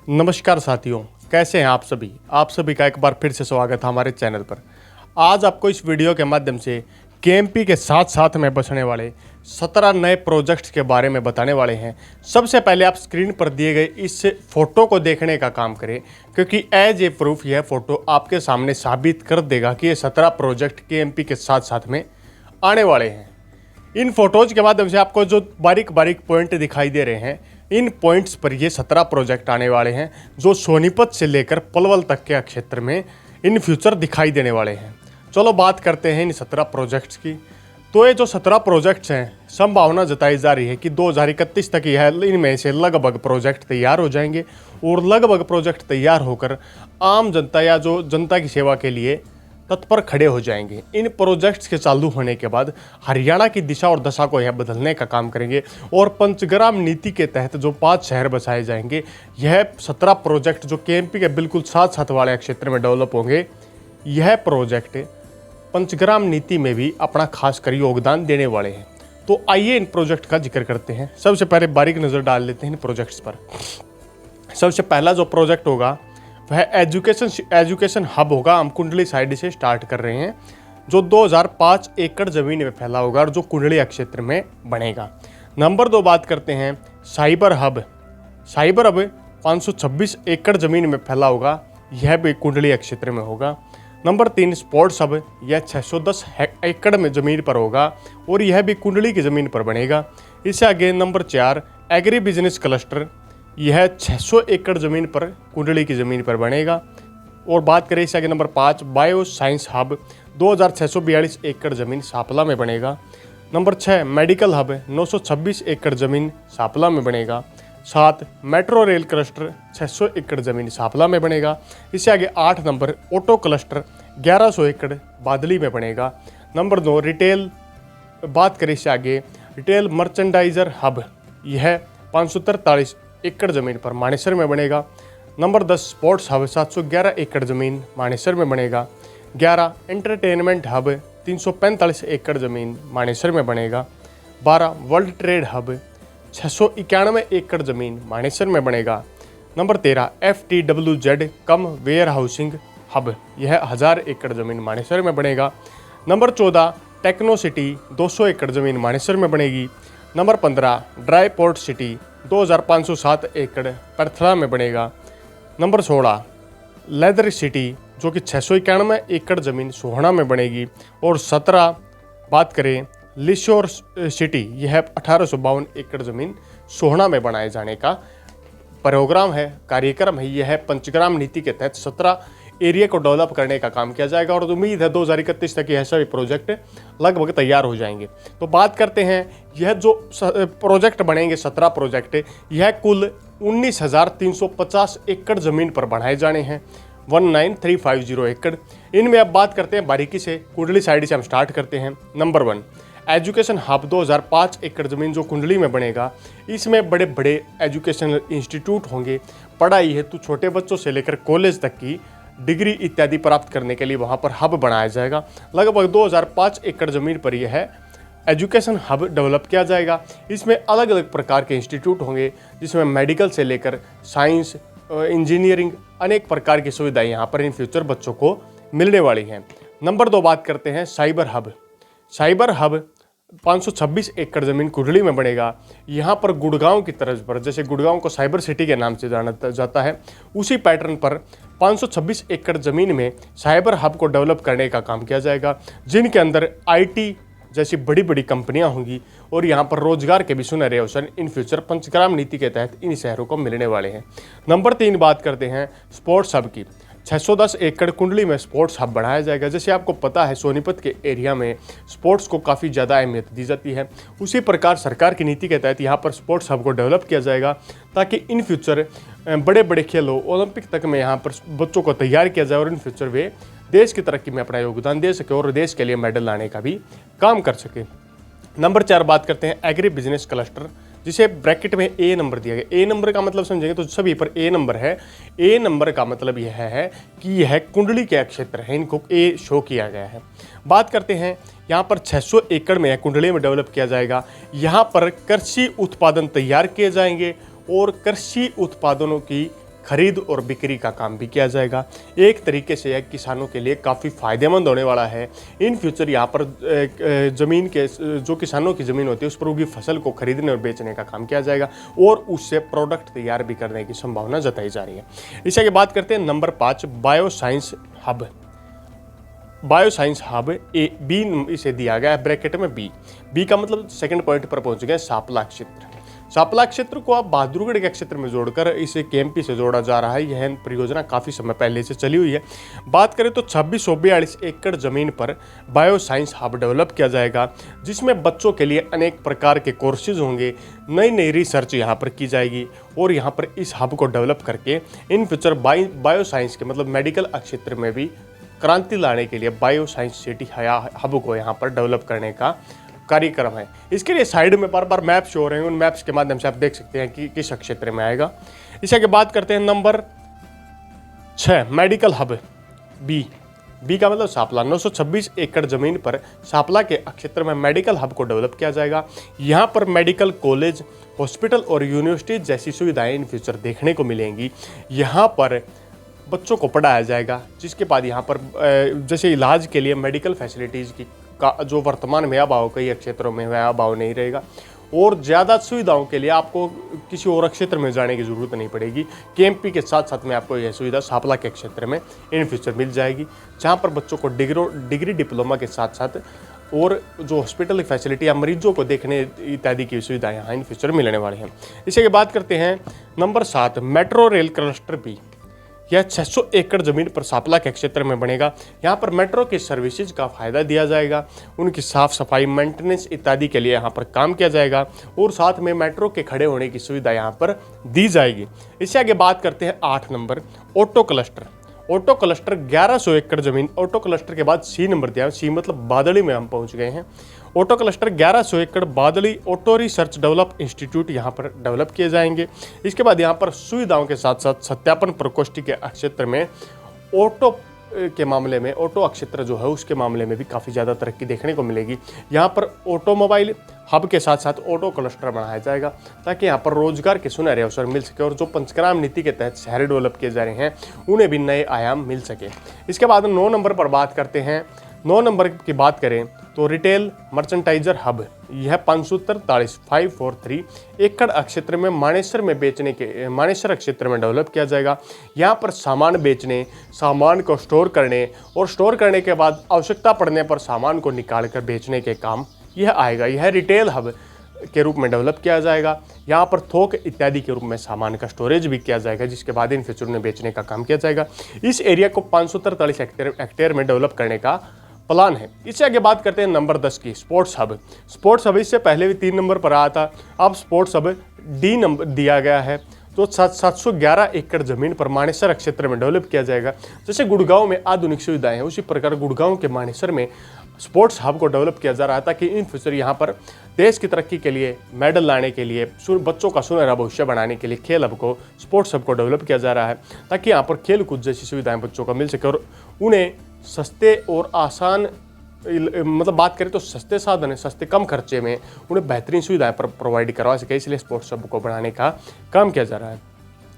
नमस्कार साथियों, कैसे हैं आप सभी का एक बार फिर से स्वागत है हमारे चैनल पर। आज आपको इस वीडियो के माध्यम से केएमपी के साथ साथ में बसने वाले 17 नए प्रोजेक्ट्स के बारे में बताने वाले हैं। सबसे पहले आप स्क्रीन पर दिए गए इस फोटो को देखने का काम करें, क्योंकि एज ए प्रूफ यह फोटो आपके सामने साबित कर देगा कि ये 17 प्रोजेक्ट केएमपी के साथ साथ में आने वाले हैं। इन फोटोज़ के माध्यम से आपको जो बारीक बारीक पॉइंट दिखाई दे रहे हैं, इन पॉइंट्स पर ये 17 प्रोजेक्ट आने वाले हैं जो सोनीपत से लेकर पलवल तक के क्षेत्र में इन फ्यूचर दिखाई देने वाले हैं। चलो बात करते हैं इन 17 प्रोजेक्ट्स की। तो ये जो 17 प्रोजेक्ट्स हैं, संभावना जताई जा रही है कि 2031 तक यह इनमें से लगभग प्रोजेक्ट तैयार हो जाएंगे और लगभग प्रोजेक्ट तैयार होकर आम जनता या जो जनता की सेवा के लिए तत्पर खड़े हो जाएंगे। इन प्रोजेक्ट्स के चालू होने के बाद हरियाणा की दिशा और दशा को यह बदलने का काम करेंगे और पंचग्राम नीति के तहत जो 5 शहर बसाए जाएंगे, यह 17 प्रोजेक्ट जो केएमपी के बिल्कुल साथ साथ वाले क्षेत्र में डेवलप होंगे, यह प्रोजेक्ट पंचग्राम नीति में भी अपना खासकर योगदान देने वाले हैं। तो आइए इन प्रोजेक्ट का जिक्र करते हैं। सबसे पहले बारीक नज़र डाल लेते हैं इन प्रोजेक्ट्स पर। सबसे पहला जो प्रोजेक्ट होगा वह एजुकेशन हब होगा। हम कुंडली साइड से स्टार्ट कर रहे हैं, जो 2005 एकड़ ज़मीन में फैला होगा और जो कुंडली क्षेत्र में बनेगा। नंबर 2 बात करते हैं साइबर हब। 526 एकड़ ज़मीन में फैला होगा, यह भी कुंडली क्षेत्र में होगा। नंबर 3 स्पोर्ट्स हब, यह 610 एकड़ में ज़मीन पर होगा और यह भी कुंडली की ज़मीन पर बनेगा। इससे आगे नंबर 4 एग्री बिजनेस क्लस्टर, यह 600 एकड़ ज़मीन पर कुंडली की ज़मीन पर बनेगा। और बात करें इससे आगे नंबर 5 बायो साइंस हब, 2642 एकड़ ज़मीन सापला में बनेगा। नंबर 6 मेडिकल हब, 926 एकड़ ज़मीन सापला में बनेगा। 7 मेट्रो रेल क्लस्टर, 600 एकड़ ज़मीन सापला में बनेगा। इससे आगे 8 नंबर ऑटो क्लस्टर, 1100 एकड़ बादली में बनेगा। नंबर 9 रिटेल, बात करें इससे आगे रिटेल मर्चेंडाइजर हब, यह 543 एकड़ ज़मीन पर मानेसर में बनेगा। नंबर 10 स्पोर्ट्स हब, 711 एकड़ ज़मीन मानेसर में बनेगा। 11 एंटरटेनमेंट हब, 345 एकड़ ज़मीन मानेसर में बनेगा। 12 वर्ल्ड ट्रेड हब, 691 एकड़ ज़मीन मानेसर में बनेगा। Number 13 FTWZ cum warehousing hub, यह 1000 एकड़ ज़मीन मानेसर में बनेगा। नंबर 14 टेक्नो सिटी, 200 एकड़ ज़मीन मानेसर में बनेगी। नंबर 15 ड्राई पोर्ट सिटी, 2507 एकड़ परथला में बनेगा। नंबर 16 लेदर सिटी, जो कि 691 एकड़ ज़मीन सोहना में बनेगी। और 17 बात करें लिशोर सिटी, यह 1852 एकड़ ज़मीन सोहना में बनाए जाने का प्रोग्राम है, कार्यक्रम है। यह पंचग्राम नीति के तहत 17 एरिया को डेवलप करने का काम किया जाएगा और उम्मीद है 2031 तक यह सभी प्रोजेक्ट लगभग तैयार हो जाएंगे। तो बात करते हैं यह जो प्रोजेक्ट बनेंगे 17 प्रोजेक्ट, यह कुल 19,350 एकड़ ज़मीन पर बढ़ाए जाने हैं, 19,350 एकड़। इनमें अब बात करते हैं बारीकी से, कुंडली साइड से हम स्टार्ट करते हैं। नंबर 1 एजुकेशन हब, 2005 एकड़ ज़मीन जो कुंडली में बनेगा, इसमें बड़े बड़े एजुकेशनल इंस्टीट्यूट होंगे। पढ़ाई हेतु छोटे बच्चों से लेकर कॉलेज तक की डिग्री इत्यादि प्राप्त करने के लिए वहाँ पर हब बनाया जाएगा। लगभग 2005 एकड़ ज़मीन पर यह एजुकेशन हब डेवलप किया जाएगा। इसमें अलग अलग प्रकार के इंस्टीट्यूट होंगे, जिसमें मेडिकल से लेकर साइंस, इंजीनियरिंग, अनेक प्रकार की सुविधाएं यहाँ पर इन फ्यूचर बच्चों को मिलने वाली हैं। नंबर 2 बात करते हैं साइबर हब 526 एकड़ ज़मीन कुंडली में बनेगा। यहाँ पर गुड़गांव की तर्ज पर, जैसे गुड़गांव को साइबर सिटी के नाम से जाना जाता है, उसी पैटर्न पर 526 एकड़ ज़मीन में साइबर हब को डेवलप करने का काम किया जाएगा, जिनके अंदर IT जैसी बड़ी बड़ी कंपनियां होंगी और यहाँ पर रोजगार के भी सुनहरे अवसर इन फ्यूचर पंचग्राम नीति के तहत इन शहरों को मिलने वाले हैं। नंबर 3 बात करते हैं स्पोर्ट्स हब की। 610 एकड़ कुंडली में स्पोर्ट्स हब बढ़ाया जाएगा। जैसे आपको पता है सोनीपत के एरिया में स्पोर्ट्स को काफ़ी ज़्यादा अहमियत दी जाती है, उसी प्रकार सरकार की नीति के तहत यहाँ पर स्पोर्ट्स हब को डेवलप किया जाएगा, ताकि इन फ्यूचर बड़े बड़े खेलों ओलंपिक तक में यहाँ पर बच्चों को तैयार किया जाए और इन फ्यूचर वे देश की तरक्की में अपना योगदान दे सके और देश के लिए मेडल लाने का भी काम कर सके। नंबर 4 बात करते हैं एग्री बिजनेस क्लस्टर, जिसे ब्रैकेट में ए नंबर दिया गया। ए नंबर का मतलब समझेंगे तो सभी पर ए नंबर है। ए नंबर का मतलब यह है कि यह कुंडली के क्षेत्र है, इनको ए शो किया गया है। बात करते हैं यहाँ पर 600 एकड़ में कुंडली में डेवलप किया जाएगा। यहाँ पर कृषि उत्पादन तैयार किए जाएंगे और कृषि उत्पादनों की खरीद और बिक्री का काम भी किया जाएगा। एक तरीके से यह किसानों के लिए काफ़ी फायदेमंद होने वाला है। इन फ्यूचर यहाँ पर ज़मीन के जो किसानों की ज़मीन होती है उस पर उगी फसल को खरीदने और बेचने का काम किया जाएगा और उससे प्रोडक्ट तैयार भी करने की संभावना जताई जा रही है। इसी आगे बात करते हैं number 5 bioscience hub. Bioscience hub B इसे दिया गया है ब्रैकेट में बी का मतलब सेकंड पॉइंट पर पहुंच गए सांपला क्षेत्र। सांपला क्षेत्र को अब बहादुरगढ़ के क्षेत्र में जोड़कर इसे केएमपी से जोड़ा जा रहा है। यह परियोजना काफ़ी समय पहले से चली हुई है। बात करें तो 2642 एकड़ जमीन पर बायोसाइंस हब डेवलप किया जाएगा, जिसमें बच्चों के लिए अनेक प्रकार के कोर्सेज होंगे, नई नई रिसर्च यहाँ पर की जाएगी और यहाँ पर इस हब को डेवलप करके इन फ्यूचर बायोसाइंस के मतलब मेडिकल क्षेत्र में भी क्रांति लाने के लिए बायोसाइंस सिटी हब को यहाँ पर डेवलप करने का कार्यक्रम है। इसके लिए साइड में बार बार मैप शो हो रहे हैं, उन मैप्स के माध्यम से आप देख सकते हैं कि किस क्षेत्र में आएगा। इसे आगे बात करते हैं नंबर 6 मेडिकल हब बी का मतलब सांपला। 926 एकड़ जमीन पर सांपला के क्षेत्र में मेडिकल हब को डेवलप किया जाएगा। यहाँ पर मेडिकल कॉलेज, हॉस्पिटल और यूनिवर्सिटी जैसी सुविधाएं इन फ्यूचर देखने को मिलेंगी। यहाँ पर बच्चों को पढ़ाया जाएगा, जिसके बाद यहाँ पर जैसे इलाज के लिए मेडिकल फैसिलिटीज़ की का जो वर्तमान में अभाव कई क्षेत्रों में वह अभाव नहीं रहेगा और ज़्यादा सुविधाओं के लिए आपको किसी और क्षेत्र में जाने की ज़रूरत नहीं पड़ेगी। केएमपी के साथ साथ में आपको यह सुविधा सांपला के क्षेत्र में इन फ्यूचर मिल जाएगी, जहाँ पर बच्चों को डिग्री डिप्लोमा के साथ साथ और जो हॉस्पिटल की फैसिलिटी या मरीजों को देखने इत्यादि की सुविधाएं यहाँ इन फ्यूचर मिलने वाली हैं। इसी की बात करते हैं number 7 metro rail cluster B. यह 600 एकड़ जमीन पर सांपला के क्षेत्र में बनेगा। यहाँ पर मेट्रो की सर्विसेज का फायदा दिया जाएगा, उनकी साफ सफाई, मेंटेनेंस इत्यादि के लिए यहाँ पर काम किया जाएगा और साथ में मेट्रो के खड़े होने की सुविधा यहाँ पर दी जाएगी। इससे आगे बात करते हैं 8 number auto cluster. Auto cluster 1100 एकड़ जमीन। ऑटो क्लस्टर के बाद सी नंबर दिया, सी मतलब बादली में हम पहुँच गए हैं। ऑटो क्लस्टर 1100 एकड़ बादली ऑटो रिसर्च डेवलप इंस्टीट्यूट यहाँ पर डेवलप किए जाएंगे। इसके बाद यहाँ पर सुविधाओं के साथ साथ सत्यापन प्रकोष्ठ के क्षेत्र में ऑटो के मामले में ऑटो क्षेत्र जो है उसके मामले में भी काफ़ी ज़्यादा तरक्की देखने को मिलेगी। यहाँ पर ऑटोमोबाइल हब के साथ साथ ऑटो क्लस्टर बनाया जाएगा ताकि यहाँ पर रोजगार के सुनहरे अवसर मिल सके और जो पंचग्राम नीति के तहत शहर डेवलप किए जा रहे हैं उन्हें भी नए आयाम मिल सके। इसके बाद 9 नंबर पर बात करते हैं। 9 नंबर की बात करें तो रिटेल मर्चेंटाइजर हब। यह 543 एकड़ क्षेत्र में मानेसर क्षेत्र में डेवलप किया जाएगा। यहाँ पर सामान बेचने, सामान को स्टोर करने और स्टोर करने के बाद आवश्यकता पड़ने पर सामान को निकाल कर बेचने के काम यह आएगा। यह रिटेल हब के रूप में डेवलप किया जाएगा। यहाँ पर थोक इत्यादि के रूप में सामान का स्टोरेज भी किया जाएगा, जिसके बाद इन फ्यूचर में बेचने का काम किया जाएगा। इस एरिया को 543 हेक्टेयर में डेवलप करने का प्लान है। इससे आगे बात करते हैं नंबर 10 की स्पोर्ट्स हब। स्पोर्ट्स हब इससे पहले भी 3 नंबर पर आया था, अब स्पोर्ट्स हब डी नंबर दिया गया है। तो 711 एकड़ जमीन पर मानेसर क्षेत्र में डेवलप किया जाएगा। जैसे गुड़गांव में आधुनिक सुविधाएं हैं, उसी प्रकार गुड़गांव के मानेसर में स्पोर्ट्स हब को डेवलप किया जा रहा है ताकि इन फ्यूचर यहाँ पर देश की तरक्की के लिए, मेडल लाने के लिए, बच्चों का सुनहरा भविष्य बनाने के लिए खेल हब को, स्पोर्ट्स हब को डेवलप किया जा रहा है ताकि यहाँ पर खेल कूद जैसी सुविधाएं बच्चों को मिल सके और उन्हें सस्ते और आसान मतलब बात करें तो सस्ते साधन है, सस्ते कम खर्चे में उन्हें बेहतरीन सुविधाएं प्रोवाइड करवा सके। इसलिए स्पोर्ट्स हब को बढ़ाने का काम किया जा रहा है।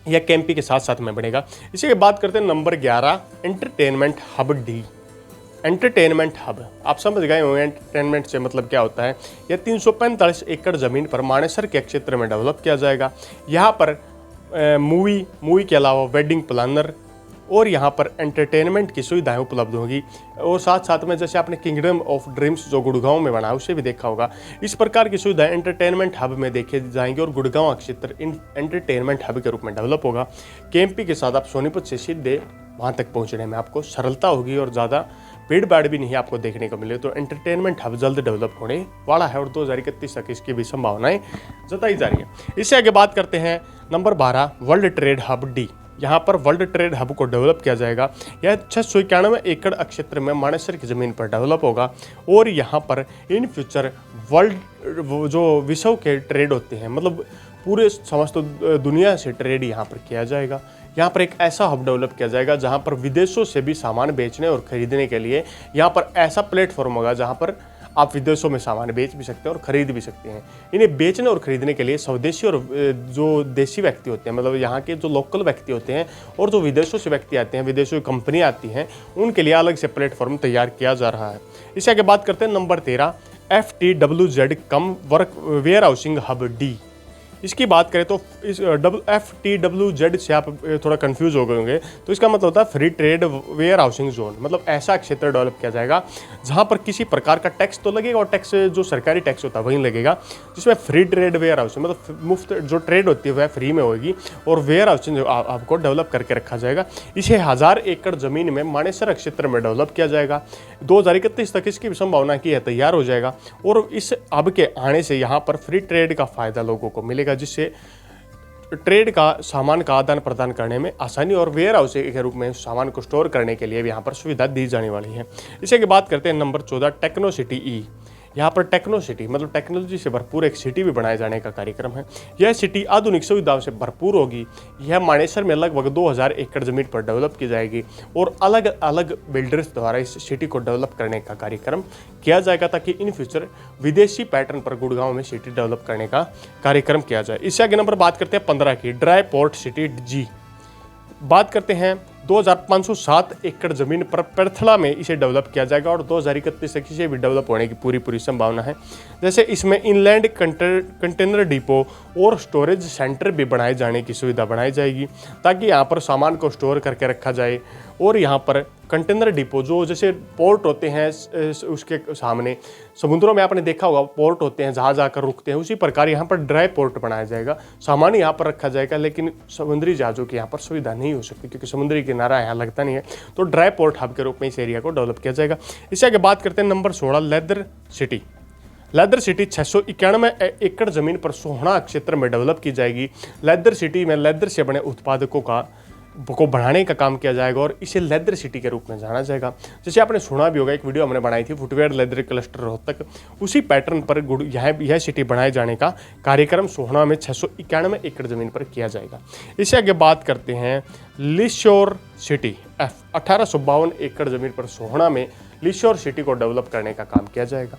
यह केएमपी के साथ साथ में बढ़ेगा। इसी के बात करते हैं number 11 entertainment hub D. Entertainment hub आप समझ गए होंगे एंटरटेनमेंट से मतलब क्या होता है। यह 345 एकड़ जमीन पर मानेसर के क्षेत्र में डेवलप किया जाएगा। यहाँ पर मूवी के अलावा वेडिंग प्लानर और यहाँ पर एंटरटेनमेंट की सुविधाएं उपलब्ध होगी और साथ साथ में जैसे आपने किंगडम ऑफ ड्रीम्स जो गुड़गांव में बना उसे भी देखा होगा, इस प्रकार की सुविधाएं एंटरटेनमेंट हब में देखे जाएंगे और गुड़गांव क्षेत्र इन एंटरटेनमेंट हब के रूप में डेवलप होगा। केएमपी के साथ आप सोनीपत से सीधे वहाँ तक पहुँचने में आपको सरलता होगी और ज़्यादा भीड़ भाड़ भी नहीं आपको देखने को मिले। तो एंटरटेनमेंट हब जल्द डेवलप होने वाला है और 2031 तक इसकी भी संभावनाएं जताई जा रही है। इससे आगे बात करते हैं number 12 world trade hub D. यहाँ पर वर्ल्ड ट्रेड हब को डेवलप किया जाएगा। यह 691 एकड़ क्षेत्र में मानेसर की ज़मीन पर डेवलप होगा और यहाँ पर इन फ्यूचर वर्ल्ड जो विश्व के ट्रेड होते हैं मतलब पूरे समस्त दुनिया से ट्रेड यहाँ पर किया जाएगा। यहाँ पर एक ऐसा हब डेवलप किया जाएगा जहाँ पर विदेशों से भी सामान बेचने और खरीदने के लिए यहाँ पर ऐसा प्लेटफॉर्म होगा जहाँ पर आप विदेशों में सामान बेच भी सकते हैं और खरीद भी सकते हैं। इन्हें बेचने और खरीदने के लिए स्वदेशी और जो देशी व्यक्ति होते हैं, मतलब यहाँ के जो लोकल व्यक्ति होते हैं और जो विदेशों से व्यक्ति आते हैं, विदेशों की कंपनियाँ आती हैं, उनके लिए अलग से प्लेटफॉर्म तैयार किया जा रहा है। इससे आगे बात करते हैं number 13 FTWZ cum work warehousing hub D. इसकी बात करें तो इस FTWZ से आप थोड़ा कंफ्यूज हो गए होंगे, तो इसका मतलब होता है free trade warehousing zone. मतलब ऐसा क्षेत्र डेवलप किया जाएगा जहां पर किसी प्रकार का टैक्स तो लगेगा और टैक्स जो सरकारी टैक्स होता है वहीं लगेगा, जिसमें फ्री ट्रेड वेयर हाउसिंग मतलब मुफ्त जो ट्रेड होती है वह फ्री में होगी और वेयर हाउसिंग जो आपको डेवलप करके रखा जाएगा। इसे 1000 एकड़ जमीन में मानेसर क्षेत्र में डेवलप किया जाएगा। 2031 तक इसकी संभावना की है तैयार हो जाएगा और इस हब के आने से यहाँ पर फ्री ट्रेड का फायदा लोगों को मिलेगा, जिससे ट्रेड का सामान का आदान प्रदान करने में आसानी और वेयर हाउस के रूप में सामान को स्टोर करने के लिए भी यहाँ पर सुविधा दी जाने वाली है। इसी की बात करते हैं नंबर 14 टेक्नो सिटी ई। यहाँ पर टेक्नो सिटी मतलब टेक्नोलॉजी से भरपूर एक सिटी भी बनाए जाने का कार्यक्रम है। यह सिटी आधुनिक सुविधाओं से भरपूर होगी। यह मानेसर में लगभग 2000 एकड़ जमीन पर डेवलप की जाएगी और अलग अलग बिल्डर्स द्वारा इस सिटी को डेवलप करने का कार्यक्रम किया जाएगा, ताकि इन फ्यूचर विदेशी पैटर्न पर गुड़गांव में सिटी डेवलप करने का कार्यक्रम किया जाए। इससे आगे नंबर बात करते हैं 15 की ड्राई पोर्ट सिटी जी। बात करते हैं 2507 एकड़ जमीन पर परथला में इसे डेवलप किया जाएगा और 2031 तक इसे भी डेवलप होने की पूरी संभावना है। जैसे इसमें इनलैंड कंटेनर डिपो और स्टोरेज सेंटर भी बनाए जाने की सुविधा बनाई जाएगी, ताकि यहाँ पर सामान को स्टोर करके रखा जाए। और यहाँ पर कंटेनर डिपो जो जैसे पोर्ट होते हैं उसके सामने समुद्रों में आपने देखा होगा पोर्ट होते हैं, जहाज आकर रुकते हैं, उसी प्रकार यहाँ पर ड्राई पोर्ट बनाया जाएगा। सामान यहाँ पर रखा जाएगा, लेकिन समुद्री जहाज़ों की यहाँ पर सुविधा नहीं हो सकती क्योंकि समुद्री किनारा यहाँ लगता नहीं है। तो ड्राई पोर्ट हब के रूप में इस एरिया को डेवलप किया जाएगा। इससे आगे बात करते हैं number 16 leather city. Leather city 691 एकड़ जमीन पर सोहना क्षेत्र में डेवलप की जाएगी। लेदर सिटी में लेदर से बने उत्पादकों को बढ़ाने का काम किया जाएगा और इसे लेदर सिटी के रूप में जाना जाएगा। जैसे आपने सुना भी होगा, एक वीडियो हमने बनाई थी फुटवेयर लेदर क्लस्टर रोहतक, उसी पैटर्न पर यह सिटी बनाए जाने का कार्यक्रम सोहना में 691 एकड़ जमीन पर किया जाएगा। इससे आगे बात करते हैं लिशोर सिटी F 1852 एकड़ जमीन पर सोहना में लिशोर सिटी को डेवलप करने का काम किया जाएगा।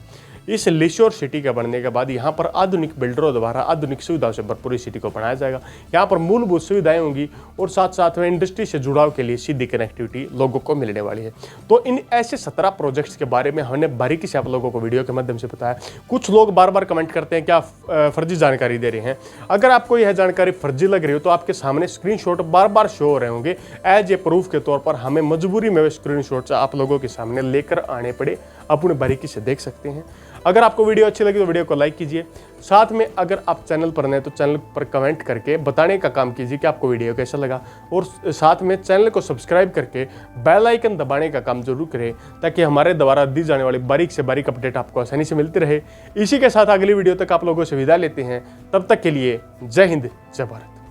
इस लिशोर सिटी के बनने के बाद यहाँ पर आधुनिक बिल्डरों द्वारा आधुनिक सुविधाओं से भरपूर सिटी को बनाया जाएगा। यहाँ पर मूलभूत सुविधाएं होंगी और साथ साथ में इंडस्ट्री से जुड़ाव के लिए सीधी कनेक्टिविटी लोगों को मिलने वाली है। तो इन ऐसे 17 प्रोजेक्ट्स के बारे में हमने बारीकी से आप लोगों को वीडियो के माध्यम से बताया। कुछ लोग बार बार कमेंट करते हैं कि आप फर्जी जानकारी दे रहे हैं। अगर आपको यह जानकारी फर्जी लग रही हो तो आपके सामने स्क्रीनशॉट बार बार शो हो रहे होंगे। एज ए प्रूफ के तौर पर हमें मजबूरी में स्क्रीनशॉट आप लोगों के सामने लेकर आने पड़े, अपने बारीकी से देख सकते हैं। अगर आपको वीडियो अच्छी लगी तो वीडियो को लाइक कीजिए। साथ में अगर आप चैनल पर नए तो चैनल पर कमेंट करके बताने का काम कीजिए कि आपको वीडियो कैसा लगा, और साथ में चैनल को सब्सक्राइब करके बेल आइकन दबाने का काम जरूर करें, ताकि हमारे द्वारा दी जाने वाली बारीक से बारीक अपडेट आपको आसानी से मिलती रहे। इसी के साथ अगली वीडियो तक आप लोगों से विदा लेते हैं। तब तक के लिए जय हिंद, जय भारत।